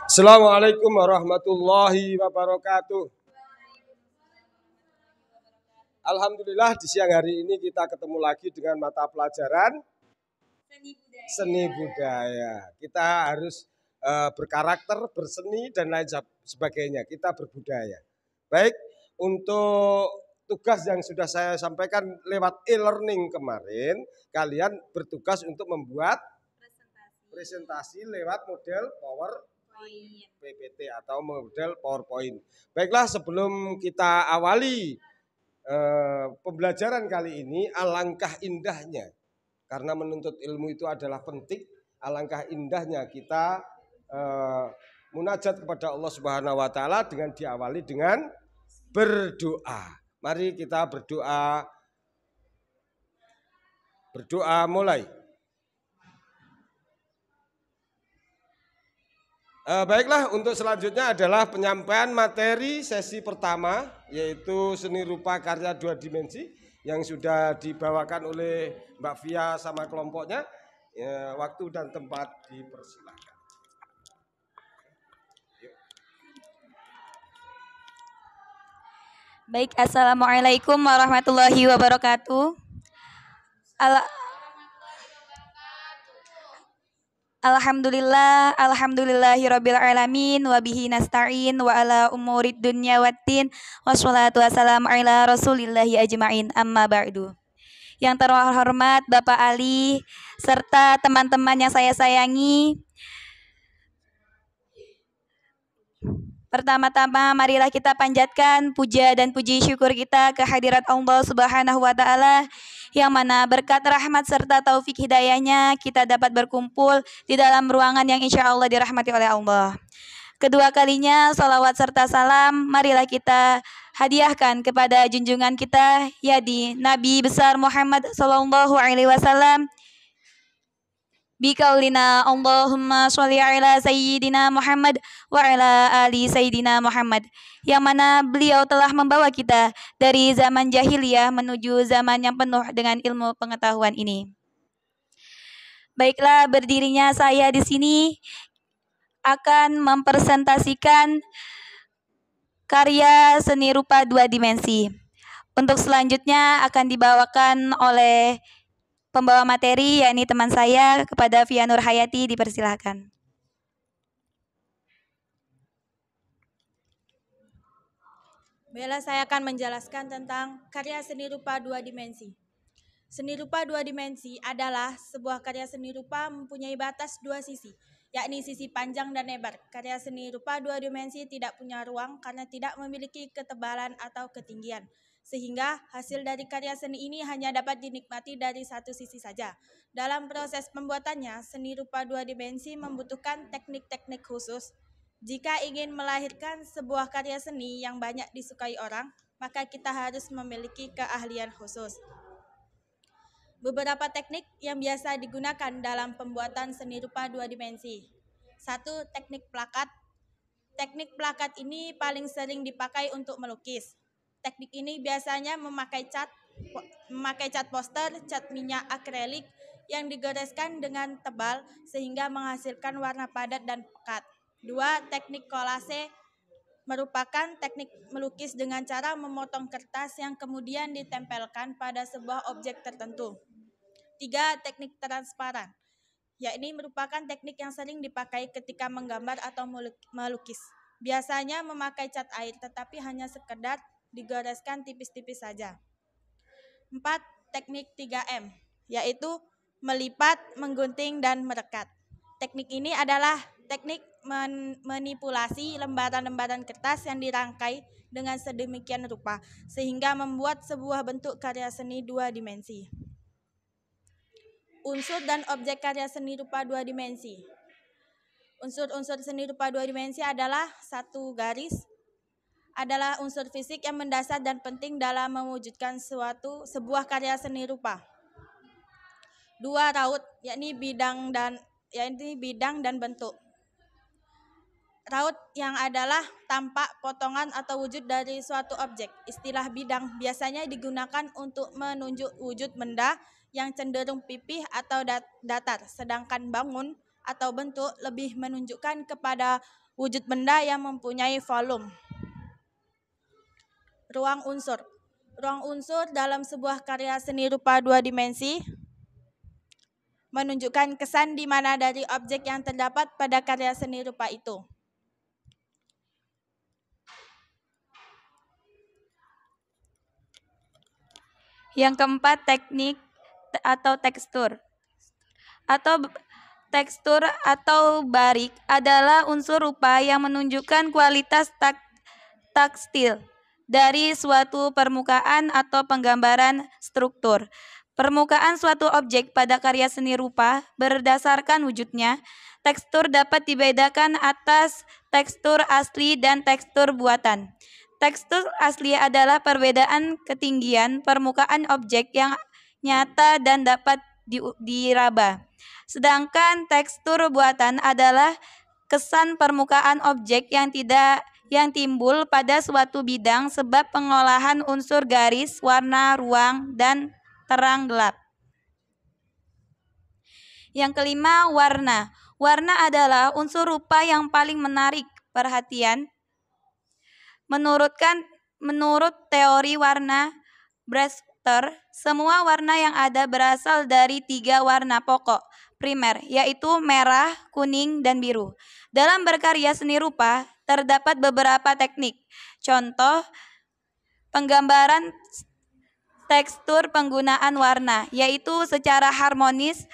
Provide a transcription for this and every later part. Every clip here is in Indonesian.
Assalamualaikum warahmatullahi wabarakatuh. Alhamdulillah di siang hari ini kita ketemu lagi dengan mata pelajaran seni budaya. Kita harus berkarakter, berseni dan lain sebagainya. Kita berbudaya. Baik, untuk tugas yang sudah saya sampaikan lewat e-learning kemarin, kalian bertugas untuk membuat presentasi lewat model PPT atau model PowerPoint. Baiklah, sebelum kita awali pembelajaran kali ini, alangkah indahnya, karena menuntut ilmu itu adalah penting, alangkah indahnya kita munajat kepada Allah Subhanahu wa taala dengan diawali dengan berdoa. Mari kita berdoa. Berdoa mulai. Baiklah, untuk selanjutnya adalah penyampaian materi sesi pertama, yaitu seni rupa karya 2 dimensi yang sudah dibawakan oleh Mbak Via sama kelompoknya. Waktu dan tempat dipersilakan. Baik, assalamualaikum warahmatullahi wabarakatuh. Alhamdulillahirabbil alamin wa bihi nasta'in wa ala umurid dunya waddin wassalatu wassalamu ala rasulillahi ajmain amma ba'du. Yang terhormat Bapak Ali serta teman-teman yang saya sayangi, pertama-tama marilah kita panjatkan puja dan puji syukur kita ke hadirat Allah Subhanahu wa taala, yang mana berkat rahmat serta taufik hidayahnya kita dapat berkumpul di dalam ruangan yang insya Allah dirahmati oleh Allah. Kedua kalinya salawat serta salam marilah kita hadiahkan kepada junjungan kita, yaitu Nabi besar Muhammad sallallahu alaihi wasallam. Bikaulina Allahumma sholli ala sayyidina Muhammad wa ala ali sayyidina Muhammad, yang mana beliau telah membawa kita dari zaman jahiliyah menuju zaman yang penuh dengan ilmu pengetahuan ini. Baiklah, berdirinya saya di sini akan mempresentasikan karya seni rupa 2 dimensi. Untuk selanjutnya akan dibawakan oleh pembawa materi, yakni teman saya, kepada Via Nur Hayati, dipersilahkan. Baiklah, saya akan menjelaskan tentang karya seni rupa 2 dimensi. Seni rupa 2 dimensi adalah sebuah karya seni rupa mempunyai batas 2 sisi, yakni sisi panjang dan lebar. Karya seni rupa 2 dimensi tidak punya ruang karena tidak memiliki ketebalan atau ketinggian, sehingga hasil dari karya seni ini hanya dapat dinikmati dari satu sisi saja. Dalam proses pembuatannya, seni rupa 2 dimensi membutuhkan teknik-teknik khusus. Jika ingin melahirkan sebuah karya seni yang banyak disukai orang, maka kita harus memiliki keahlian khusus. Beberapa teknik yang biasa digunakan dalam pembuatan seni rupa 2 dimensi. 1. Teknik plakat. Teknik plakat ini paling sering dipakai untuk melukis. Teknik ini biasanya memakai cat poster, cat minyak akrilik yang digoreskan dengan tebal sehingga menghasilkan warna padat dan pekat. 2. Teknik kolase merupakan teknik melukis dengan cara memotong kertas yang kemudian ditempelkan pada sebuah objek tertentu. 3. Teknik transparan, yakni merupakan teknik yang sering dipakai ketika menggambar atau melukis. Biasanya memakai cat air, tetapi hanya sekedar digoreskan tipis-tipis saja. 4. Teknik 3M, yaitu melipat, menggunting, dan merekat. Teknik ini adalah teknik manipulasi lembaran-lembaran kertas yang dirangkai dengan sedemikian rupa, sehingga membuat sebuah bentuk karya seni 2 dimensi. Unsur dan objek karya seni rupa 2 dimensi. Unsur-unsur seni rupa 2 dimensi adalah: 1. Garis adalah unsur fisik yang mendasar dan penting dalam mewujudkan sebuah karya seni rupa. 2. Raut, yakni bidang dan bentuk. Raut yang adalah tampak, potongan, atau wujud dari suatu objek. Istilah bidang biasanya digunakan untuk menunjuk wujud benda yang cenderung pipih atau datar, sedangkan bangun atau bentuk lebih menunjukkan kepada wujud benda yang mempunyai volume. Ruang unsur. Ruang unsur dalam sebuah karya seni rupa dua dimensi menunjukkan kesan di mana dari objek yang terdapat pada karya seni rupa itu. Yang keempat, teknik atau tekstur. Tekstur atau barik adalah unsur rupa yang menunjukkan kualitas tekstil dari suatu permukaan atau penggambaran struktur. Permukaan suatu objek pada karya seni rupa berdasarkan wujudnya. Tekstur dapat dibedakan atas tekstur asli dan tekstur buatan. Tekstur asli adalah perbedaan ketinggian permukaan objek yang nyata dan dapat diraba. Sedangkan tekstur buatan adalah kesan permukaan objek yang timbul pada suatu bidang sebab pengolahan unsur garis, warna, ruang, dan terang gelap. Yang kelima, warna. Warna adalah unsur rupa yang paling menarik perhatian. Menurut teori warna Brewster, semua warna yang ada berasal dari 3 warna pokok primer, yaitu merah, kuning, dan biru. Dalam berkarya seni rupa, terdapat beberapa teknik. Contoh, penggambaran tekstur penggunaan warna, yaitu secara harmonis,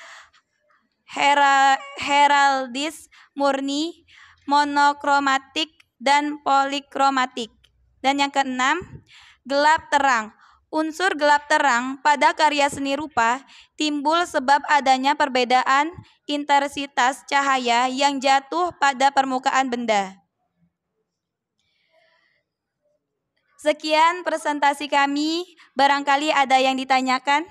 heraldis, murni, monokromatik, dan polikromatik. Dan yang keenam, gelap terang. Unsur gelap terang pada karya seni rupa timbul sebab adanya perbedaan intensitas cahaya yang jatuh pada permukaan benda. Sekian presentasi kami, barangkali ada yang ditanyakan?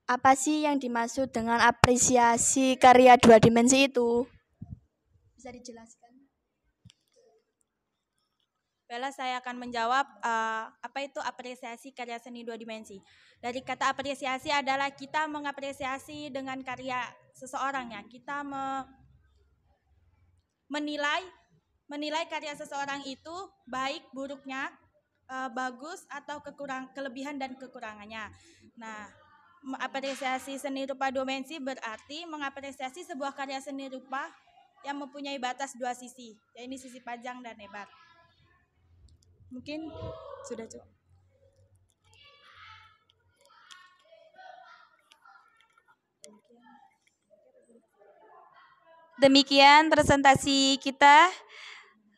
Apa sih yang dimaksud dengan apresiasi karya dua dimensi itu? Bisa dijelaskan? Bella, saya akan menjawab apa itu apresiasi karya seni dua dimensi. Dari kata apresiasi adalah kita mengapresiasi dengan karya seseorang ya. Kita menilai karya seseorang itu baik buruknya, bagus atau kelebihan dan kekurangannya. Nah, apresiasi seni rupa dua dimensi berarti mengapresiasi sebuah karya seni rupa yang mempunyai batas 2 sisi, yaitu sisi panjang dan lebar. Mungkin sudah cukup. Demikian presentasi kita.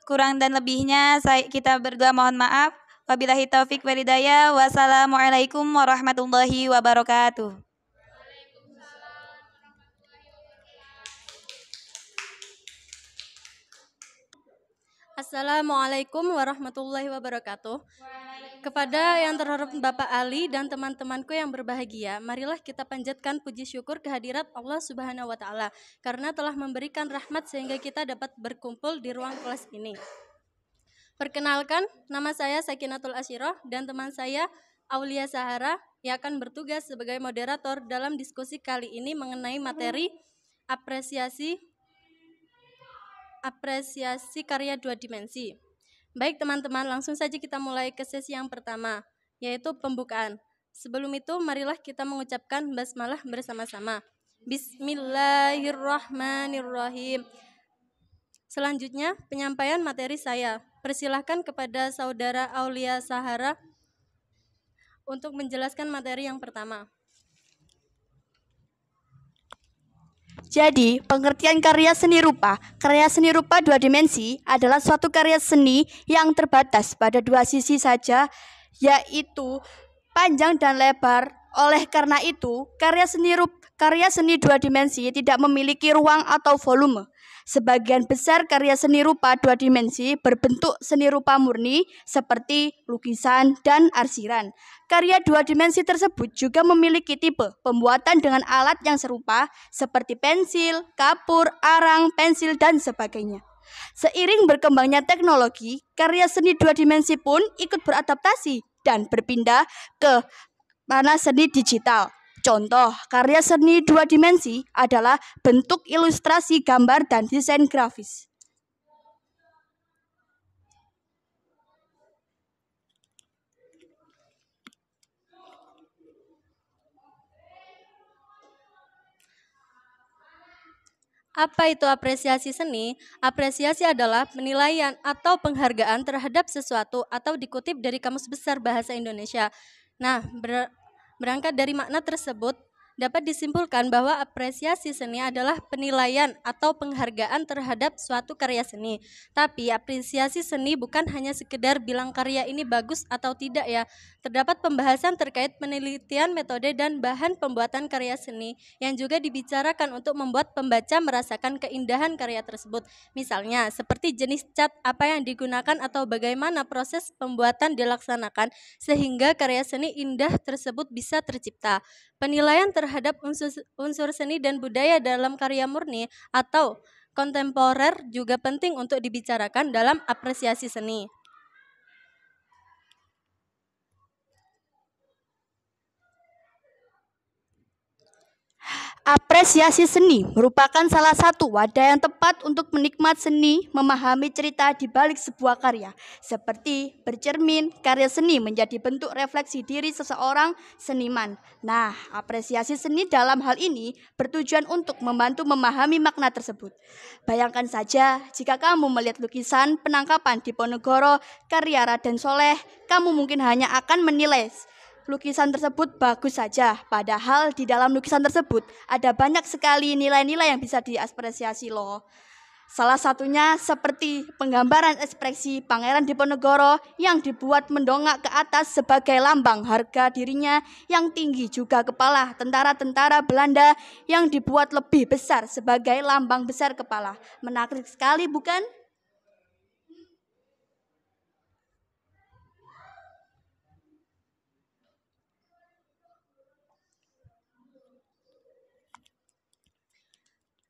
Kurang dan lebihnya kita berdua mohon maaf. Wabillahi taufik wal hidayah. Wassalamualaikum warahmatullahi wabarakatuh. Assalamualaikum warahmatullahi wabarakatuh. Kepada yang terhormat Bapak Ali dan teman-temanku yang berbahagia, marilah kita panjatkan puji syukur kehadirat Allah Subhanahu wa Ta'ala karena telah memberikan rahmat sehingga kita dapat berkumpul di ruang kelas ini. Perkenalkan, nama saya Sakinatul Asyirah dan teman saya Aulia Sahara yang akan bertugas sebagai moderator dalam diskusi kali ini mengenai materi apresiasi karya dua dimensi. Baik teman-teman, langsung saja kita mulai ke sesi yang pertama, yaitu pembukaan. Sebelum itu, marilah kita mengucapkan basmalah bersama-sama. Bismillahirrahmanirrahim. Selanjutnya, penyampaian materi saya. Persilahkan kepada Saudara Aulia Sahara untuk menjelaskan materi yang pertama. Jadi, pengertian karya seni rupa dua dimensi adalah suatu karya seni yang terbatas pada 2 sisi saja, yaitu panjang dan lebar. Oleh karena itu, karya seni 2 dimensi tidak memiliki ruang atau volume. Sebagian besar karya seni rupa 2 dimensi berbentuk seni rupa murni seperti lukisan dan arsiran. Karya 2 dimensi tersebut juga memiliki tipe pembuatan dengan alat yang serupa seperti pensil, kapur, arang, pensil, dan sebagainya. Seiring berkembangnya teknologi, karya seni dua dimensi pun ikut beradaptasi dan berpindah ke mana seni digital. Contoh, karya seni dua dimensi adalah bentuk ilustrasi gambar dan desain grafis. Apa itu apresiasi seni? Apresiasi adalah penilaian atau penghargaan terhadap sesuatu atau dikutip dari Kamus Besar Bahasa Indonesia. Nah, berangkat dari makna tersebut, dapat disimpulkan bahwa apresiasi seni adalah penilaian atau penghargaan terhadap suatu karya seni. Tapi apresiasi seni bukan hanya sekedar bilang karya ini bagus atau tidak ya. Terdapat pembahasan terkait penelitian metode dan bahan pembuatan karya seni yang juga dibicarakan untuk membuat pembaca merasakan keindahan karya tersebut. Misalnya, seperti jenis cat apa yang digunakan atau bagaimana proses pembuatan dilaksanakan sehingga karya seni indah tersebut bisa tercipta. Penilaian terhadap unsur seni dan budaya dalam karya murni atau kontemporer juga penting untuk dibicarakan dalam apresiasi seni. Apresiasi seni merupakan salah satu wadah yang tepat untuk menikmat seni, memahami cerita di balik sebuah karya. Seperti bercermin, karya seni menjadi bentuk refleksi diri seseorang seniman. Nah, apresiasi seni dalam hal ini bertujuan untuk membantu memahami makna tersebut. Bayangkan saja jika kamu melihat lukisan penangkapan Diponegoro karya Raden Soleh, kamu mungkin hanya akan menilai lukisan tersebut bagus saja, padahal di dalam lukisan tersebut ada banyak sekali nilai-nilai yang bisa diapresiasi loh. Salah satunya seperti penggambaran ekspresi Pangeran Diponegoro yang dibuat mendongak ke atas sebagai lambang harga dirinya yang tinggi, juga kepala tentara-tentara Belanda yang dibuat lebih besar sebagai lambang besar kepala. Menarik sekali bukan?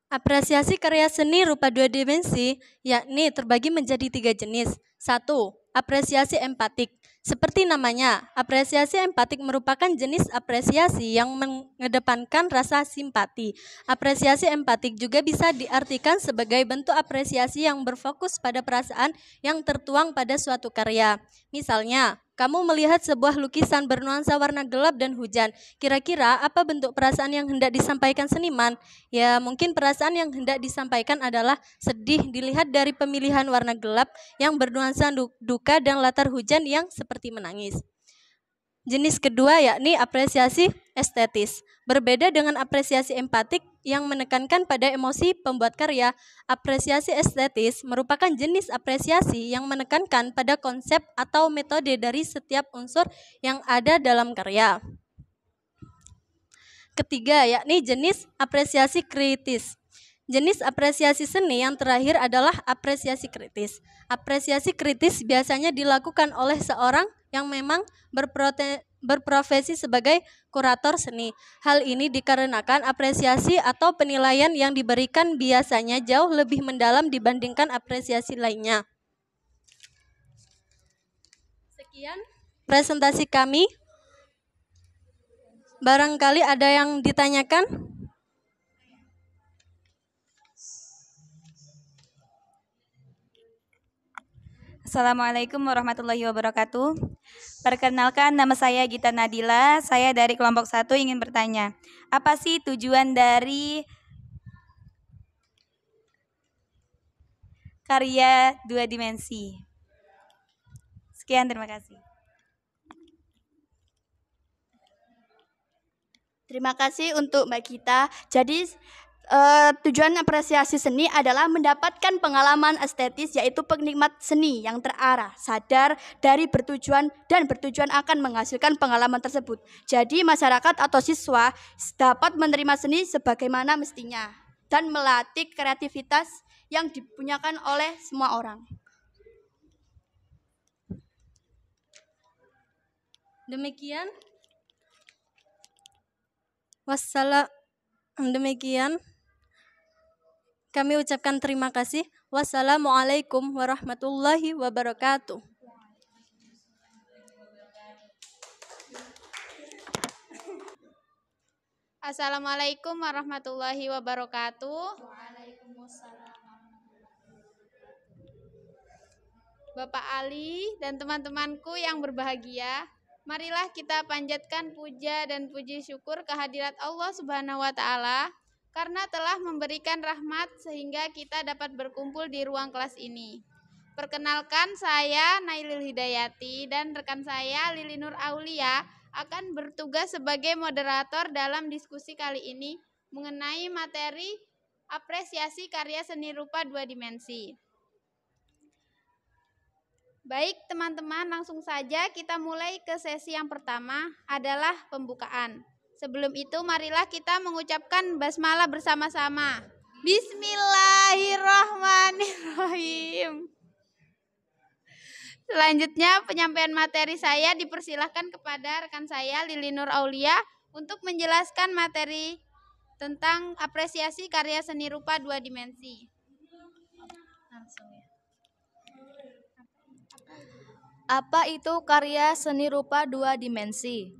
Apresiasi karya seni rupa dua dimensi yakni terbagi menjadi 3 jenis. 1. Apresiasi empatik. Seperti namanya, apresiasi empatik merupakan jenis apresiasi yang mengedepankan rasa simpati. Apresiasi empatik juga bisa diartikan sebagai bentuk apresiasi yang berfokus pada perasaan yang tertuang pada suatu karya. Misalnya, kamu melihat sebuah lukisan bernuansa warna gelap dan hujan. Kira-kira apa bentuk perasaan yang hendak disampaikan seniman? Ya, mungkin perasaan yang hendak disampaikan adalah sedih dilihat dari pemilihan warna gelap yang bernuansa duka dan latar hujan yang seperti menangis. Jenis kedua yakni apresiasi estetis. Berbeda dengan apresiasi empatik yang menekankan pada emosi pembuat karya, apresiasi estetis merupakan jenis apresiasi yang menekankan pada konsep atau metode dari setiap unsur yang ada dalam karya. Ketiga yakni jenis apresiasi kritis. Jenis apresiasi seni yang terakhir adalah apresiasi kritis. Apresiasi kritis biasanya dilakukan oleh seorang yang memang berprofesi sebagai kurator seni. Hal ini dikarenakan apresiasi atau penilaian yang diberikan biasanya jauh lebih mendalam dibandingkan apresiasi lainnya. Sekian presentasi kami. Barangkali ada yang ditanyakan? Assalamualaikum warahmatullahi wabarakatuh. Perkenalkan, nama saya Gita Nadila. Saya dari kelompok 1 ingin bertanya, apa sih tujuan dari karya dua dimensi? Sekian, terima kasih. Terima kasih untuk Mbak Gita. Jadi tujuan apresiasi seni adalah mendapatkan pengalaman estetis, yaitu penikmat seni yang terarah, sadar dari bertujuan akan menghasilkan pengalaman tersebut. Jadi masyarakat atau siswa dapat menerima seni sebagaimana mestinya dan melatih kreativitas yang dipunyakan oleh semua orang. Demikian. Demikian Kami ucapkan terima kasih. Wassalamualaikum warahmatullahi wabarakatuh. Assalamualaikum warahmatullahi wabarakatuh. Bapak Ali dan teman-temanku yang berbahagia, marilah kita panjatkan puja dan puji syukur kehadirat Allah Subhanahu wa taala karena telah memberikan rahmat sehingga kita dapat berkumpul di ruang kelas ini. Perkenalkan, saya Nailil Hidayati dan rekan saya Lili Nur Aulia akan bertugas sebagai moderator dalam diskusi kali ini mengenai materi apresiasi karya seni rupa 2 dimensi. Baik teman-teman, langsung saja kita mulai ke sesi yang pertama adalah pembukaan. Sebelum itu marilah kita mengucapkan basmalah bersama-sama. Bismillahirrahmanirrahim. Selanjutnya penyampaian materi saya dipersilahkan kepada rekan saya Lili Nur Aulia untuk menjelaskan materi tentang apresiasi karya seni rupa 2 dimensi. Apa itu karya seni rupa 2 dimensi?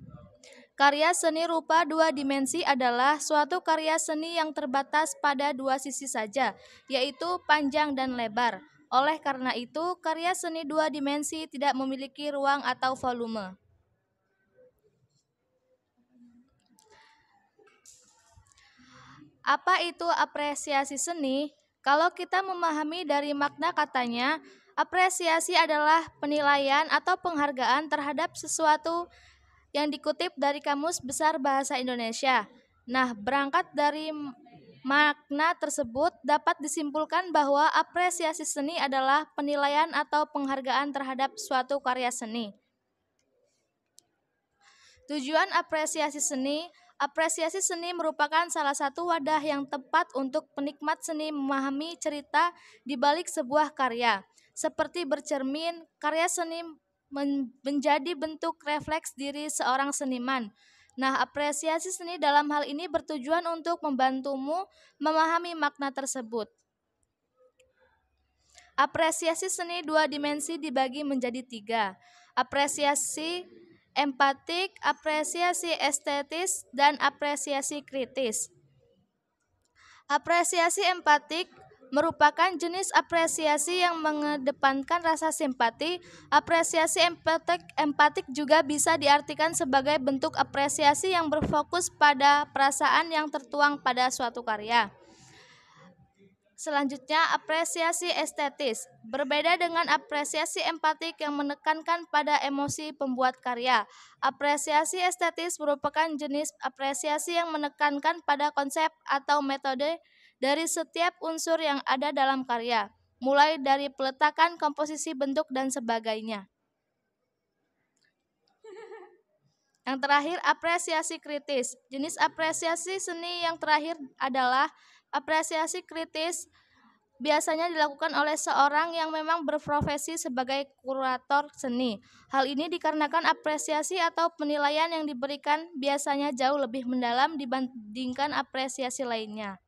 Karya seni rupa 2 dimensi adalah suatu karya seni yang terbatas pada 2 sisi saja, yaitu panjang dan lebar. Oleh karena itu, karya seni 2 dimensi tidak memiliki ruang atau volume. Apa itu apresiasi seni? Kalau kita memahami dari makna katanya, apresiasi adalah penilaian atau penghargaan terhadap sesuatu yang dikutip dari Kamus Besar Bahasa Indonesia. Nah, berangkat dari makna tersebut dapat disimpulkan bahwa apresiasi seni adalah penilaian atau penghargaan terhadap suatu karya seni. Tujuan apresiasi seni merupakan salah satu wadah yang tepat untuk penikmat seni memahami cerita di balik sebuah karya. Seperti bercermin, karya seni menjadi bentuk refleks diri seorang seniman. Nah, apresiasi seni dalam hal ini bertujuan untuk membantumu memahami makna tersebut. Apresiasi seni 2 dimensi dibagi menjadi 3. Apresiasi empatik, apresiasi estetis, dan apresiasi kritis. Apresiasi empatik merupakan jenis apresiasi yang mengedepankan rasa simpati. Apresiasi empatik juga bisa diartikan sebagai bentuk apresiasi yang berfokus pada perasaan yang tertuang pada suatu karya. Selanjutnya, apresiasi estetis. Berbeda dengan apresiasi empatik yang menekankan pada emosi pembuat karya. Apresiasi estetis merupakan jenis apresiasi yang menekankan pada konsep atau metode dari setiap unsur yang ada dalam karya, mulai dari peletakan, komposisi, bentuk, dan sebagainya. Yang terakhir, apresiasi kritis. Jenis apresiasi seni yang terakhir adalah apresiasi kritis. Biasanya dilakukan oleh seorang yang memang berprofesi sebagai kurator seni. Hal ini dikarenakan apresiasi atau penilaian yang diberikan biasanya jauh lebih mendalam dibandingkan apresiasi lainnya.